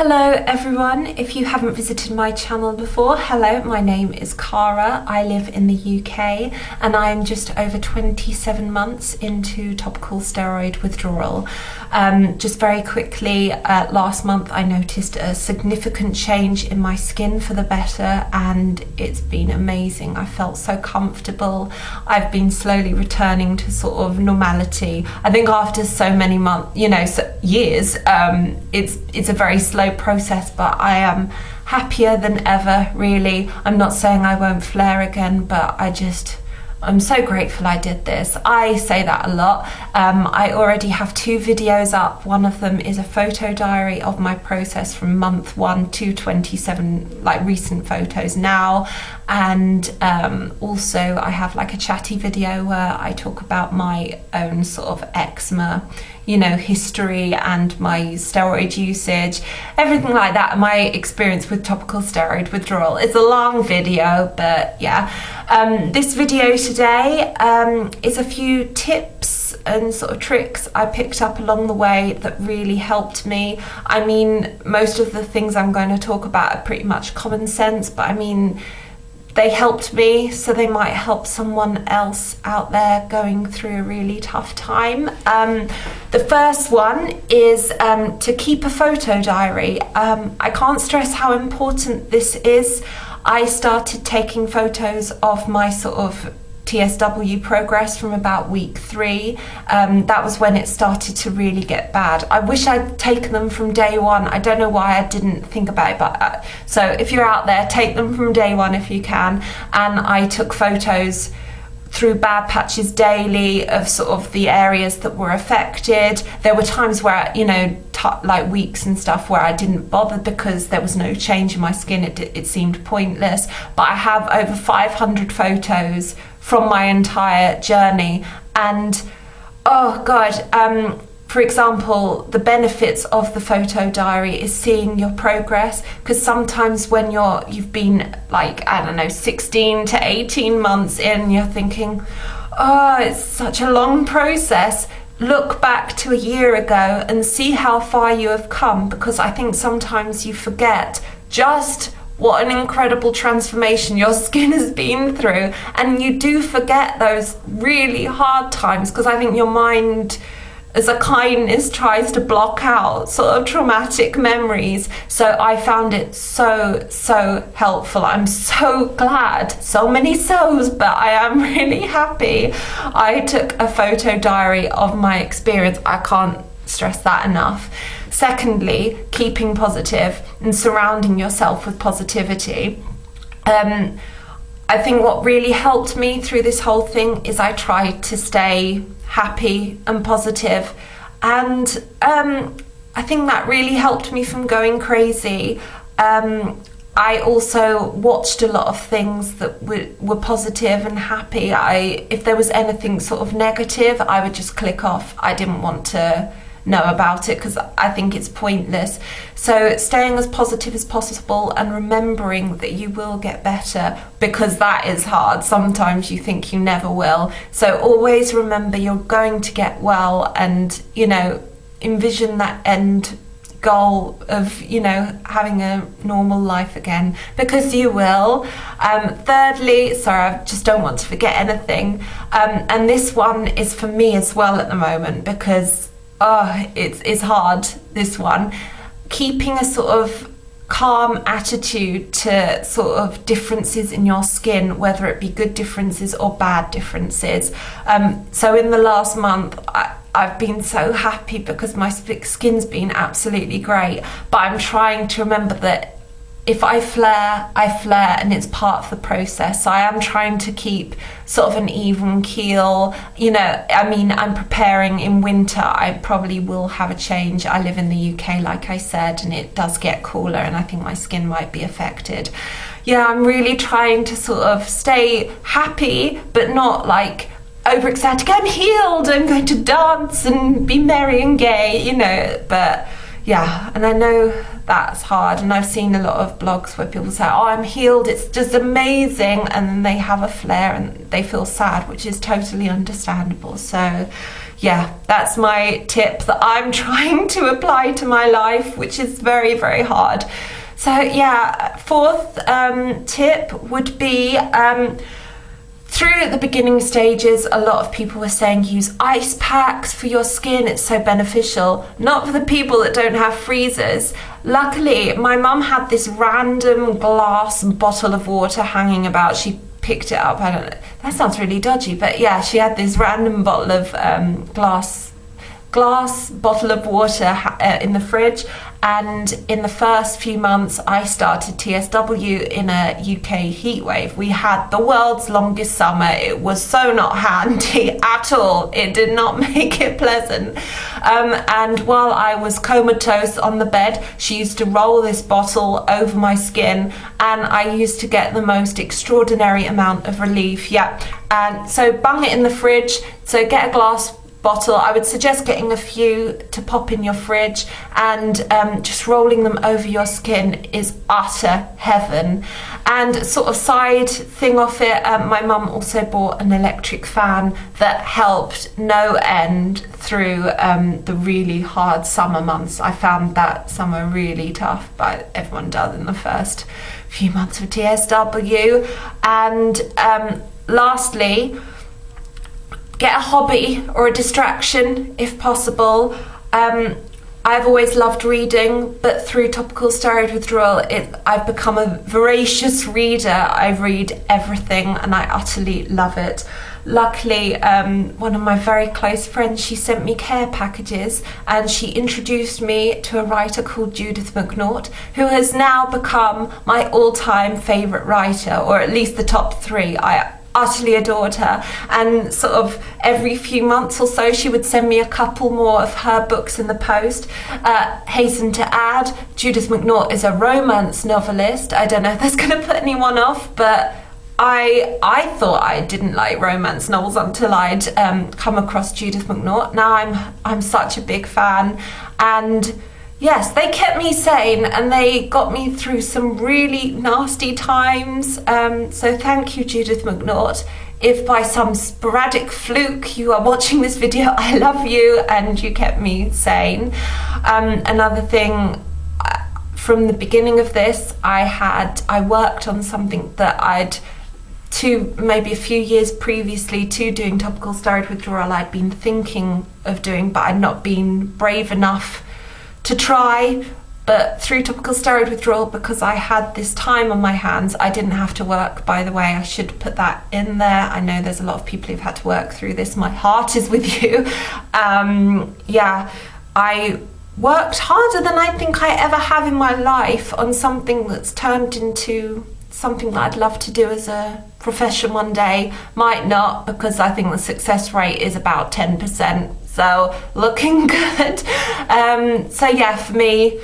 Hello everyone, if you haven't visited my channel before, hello, my name is Cara. I live in the UK and I'm just over 27 months into topical steroid withdrawal. Just very quickly, last month I noticed a significant change in my skin for the better and it's been amazing. I felt so comfortable. I've been slowly returning to sort of normality. I think after so many months, years, it's a very slow process, but I am happier than ever, really. I'm not saying I won't flare again, but I'm so grateful I did this. I say that a lot. I already have 2 videos up. One of them is a photo diary of my process from month 1 to 27, like recent photos now. And also I have like a chatty video where I talk about my own sort of eczema, history and my steroid usage, everything like that, and my experience with topical steroid withdrawal. It's a long video, but yeah. This video today is a few tips and sort of tricks I picked up along the way that really helped me. I mean, most of the things I'm going to talk about are pretty much common sense, but I mean, they helped me, so they might help someone else out there going through a really tough time. The first one is to keep a photo diary. I can't stress how important this is. I started taking photos of my sort of TSW progress from about week 3. That was when it started to really get bad. I wish I'd taken them from day 1. I don't know why I didn't think about it, but so if you're out there, take them from day 1 if you can. And I took photos through bad patches daily of sort of the areas that were affected. There were times where, like weeks and stuff where I didn't bother because there was no change in my skin. It seemed pointless. But I have over 500 photos from my entire journey. And oh God, for example, the benefits of the photo diary is seeing your progress, because sometimes when you've been like, I don't know, 16 to 18 months in, you're thinking, oh, it's such a long process. Look back to a year ago and see how far you have come, because I think sometimes you forget just what an incredible transformation your skin has been through, and you do forget those really hard times, because I think your mind, as a kindness, tries to block out sort of traumatic memories. So I found it so helpful. I'm so glad, so many so's, but I am really happy I took a photo diary of my experience. I can't stress that enough. Secondly, keeping positive and surrounding yourself with positivity. I think what really helped me through this whole thing is I tried to stay happy and positive, and I think that really helped me from going crazy. I also watched a lot of things that were positive and happy. If there was anything sort of negative, I would just click off. I didn't want to know about it because I think it's pointless. So staying as positive as possible and remembering that you will get better, because that is hard. Sometimes you think you never will. So always remember you're going to get well, and envision that end goal of having a normal life again, because you will. Thirdly, sorry, I just don't want to forget anything, and this one is for me as well at the moment, because it's hard, this one. Keeping a sort of calm attitude to sort of differences in your skin, whether it be good differences or bad differences. So in the last month, I've been so happy because my skin's been absolutely great, but I'm trying to remember that if I flare, and it's part of the process. So I am trying to keep sort of an even keel. I'm preparing in winter. I probably will have a change. I live in the UK, like I said, and it does get cooler, and I think my skin might be affected. Yeah, I'm really trying to sort of stay happy, but not like overexcited. I'm healed, I'm going to dance and be merry and gay, but yeah, and I know that's hard, and I've seen a lot of blogs where people say, oh, I'm healed, it's just amazing, and then they have a flare and they feel sad, which is totally understandable. So yeah, that's my tip that I'm trying to apply to my life, which is very, very hard. So yeah, fourth tip would be, through the beginning stages, a lot of people were saying use ice packs for your skin, it's so beneficial. Not for the people that don't have freezers. Luckily, my mum had this random glass bottle of water hanging about. She picked it up, I don't know, that sounds really dodgy, but yeah, she had this random bottle of glass bottle of water in the fridge. And in the first few months I started TSW in a UK heatwave. We had the world's longest summer. It was so not handy at all. It did not make it pleasant. And while I was comatose on the bed, she used to roll this bottle over my skin, and I used to get the most extraordinary amount of relief. Yeah, and so bung it in the fridge. So get a glass bottle. I would suggest getting a few to pop in your fridge, and just rolling them over your skin is utter heaven. And sort of side thing off it, my mum also bought an electric fan that helped no end through the really hard summer months. I found that summer really tough, but everyone does in the first few months of TSW. And lastly, get a hobby or a distraction if possible. I've always loved reading, but through topical steroid withdrawal, I've become a voracious reader. I read everything and I utterly love it. Luckily, one of my very close friends, she sent me care packages, and she introduced me to a writer called Judith McNaught, who has now become my all-time favourite writer, or at least the top three. I utterly adored her, and sort of every few months or so she would send me a couple more of her books in the post. Hasten to add, Judith McNaught is a romance novelist. I don't know if that's going to put anyone off, but I thought I didn't like romance novels until I'd come across Judith McNaught. Now I'm such a big fan, and yes, they kept me sane and they got me through some really nasty times. So thank you, Judith McNaught. If by some sporadic fluke you are watching this video, I love you and you kept me sane. Another thing, from the beginning of this, I worked on something that maybe a few years previously to doing topical steroid withdrawal, I'd been thinking of doing, but I'd not been brave enough to try. But through topical steroid withdrawal, because I had this time on my hands, I didn't have to work, by the way. I should put that in there. I know there's a lot of people who've had to work through this. My heart is with you. Yeah, I worked harder than I think I ever have in my life on something that's turned into something that I'd love to do as a profession one day. Might not, because I think the success rate is about 10%. So looking good. So yeah, for me,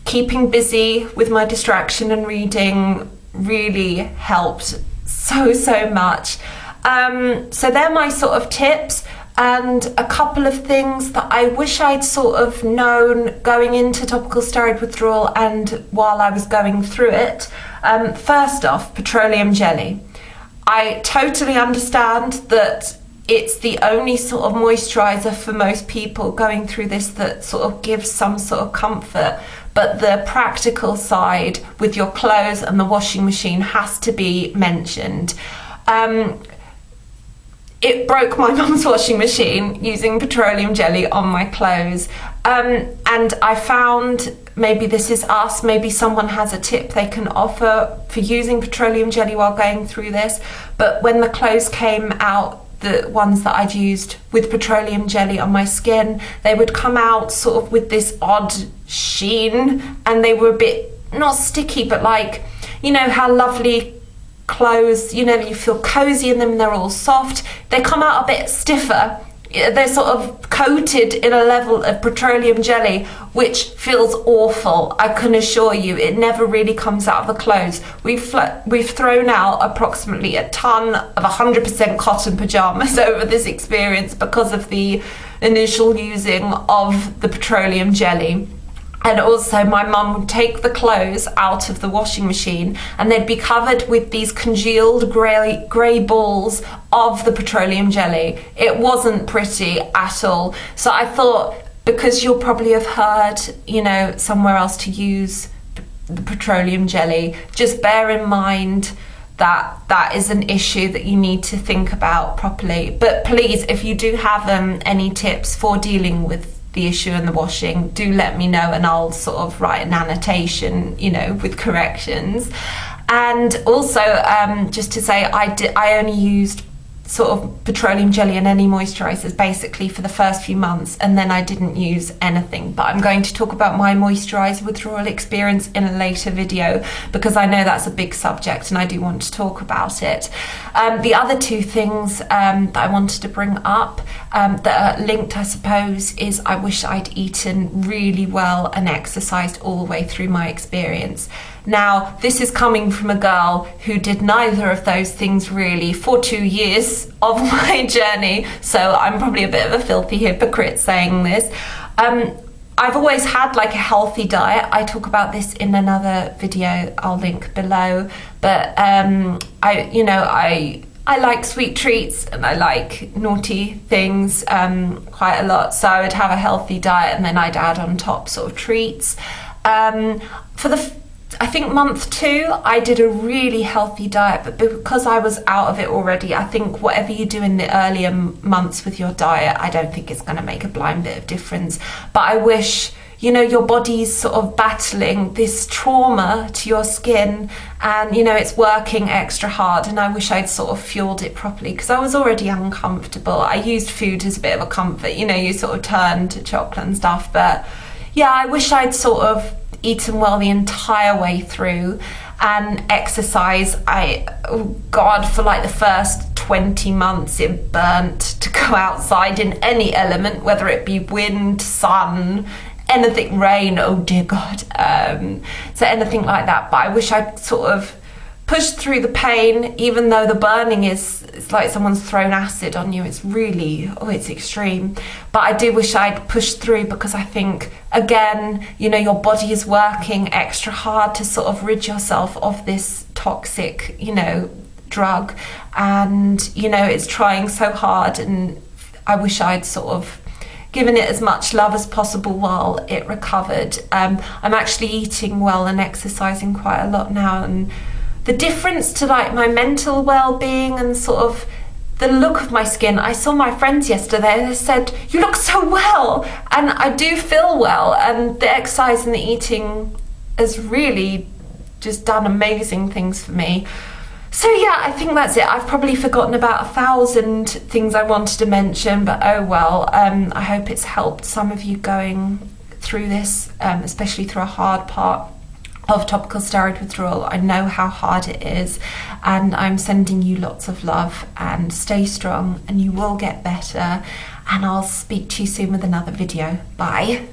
keeping busy with my distraction and reading really helped so much. So they're my sort of tips, and a couple of things that I wish I'd sort of known going into topical steroid withdrawal and while I was going through it. First off, petroleum jelly. I totally understand that it's the only sort of moisturizer for most people going through this that sort of gives some sort of comfort, but the practical side with your clothes and the washing machine has to be mentioned. It broke my mum's washing machine using petroleum jelly on my clothes, and I found, maybe this is us, maybe someone has a tip they can offer for using petroleum jelly while going through this, but when the clothes came out, the ones that I'd used with petroleum jelly on my skin, they would come out sort of with this odd sheen, and they were a bit, not sticky, but like, you know how lovely clothes, you know, you feel cozy in them, they're all soft, they come out a bit stiffer. They're sort of coated in a level of petroleum jelly, which feels awful. I can assure you, it never really comes out of the clothes. We've thrown out approximately a ton of 100% cotton pajamas over this experience because of the initial using of the petroleum jelly. And also my mum would take the clothes out of the washing machine and they'd be covered with these congealed grey balls of the petroleum jelly. It wasn't pretty at all. So I thought, because you'll probably have heard, you know, somewhere else to use the petroleum jelly, just bear in mind that that is an issue that you need to think about properly. But please, if you do have any tips for dealing with the issue in the washing, do let me know and I'll sort of write an annotation, you know, with corrections. And also just to say, I only used sort of petroleum jelly and any moisturizers basically for the first few months, and then I didn't use anything. But I'm going to talk about my moisturizer withdrawal experience in a later video, because I know that's a big subject and I do want to talk about it. The other two things that I wanted to bring up that are linked, I suppose, is I wish I'd eaten really well and exercised all the way through my experience. Now, this is coming from a girl who did neither of those things really for 2 years of my journey, so I'm probably a bit of a filthy hypocrite saying this. I've always had like a healthy diet. I talk about this in another video I'll link below, but I like sweet treats and I like naughty things quite a lot, so I would have a healthy diet and then I'd add on top sort of treats. I think month 2, I did a really healthy diet, but because I was out of it already, I think whatever you do in the earlier months with your diet, I don't think it's going to make a blind bit of difference. But I wish, you know, your body's sort of battling this trauma to your skin and, you know, it's working extra hard, and I wish I'd sort of fueled it properly because I was already uncomfortable. I used food as a bit of a comfort, you know, you sort of turn to chocolate and stuff, but yeah, I wish I'd sort of eaten well the entire way through. And exercise, oh God, for like the first 20 months it burnt to go outside in any element, whether it be wind, sun, anything, rain, oh dear God, so anything like that. But I wish I'd sort of pushed through the pain, even though the burning it's like someone's thrown acid on you. It's really, it's extreme. But I do wish I'd pushed through, because I think, again, you know, your body is working extra hard to sort of rid yourself of this toxic, you know, drug, and, you know, it's trying so hard, and I wish I'd sort of given it as much love as possible while it recovered. I'm actually eating well and exercising quite a lot now, and the difference to like my mental well-being and sort of the look of my skin. I saw my friends yesterday, they said, you look so well, and I do feel well, and the exercise and the eating has really just done amazing things for me. So yeah, I think that's it. I've probably forgotten about 1,000 things I wanted to mention, but oh well. I hope it's helped some of you going through this, especially through a hard part of topical steroid withdrawal. I know how hard it is, and I'm sending you lots of love, and stay strong and you will get better, and I'll speak to you soon with another video. Bye.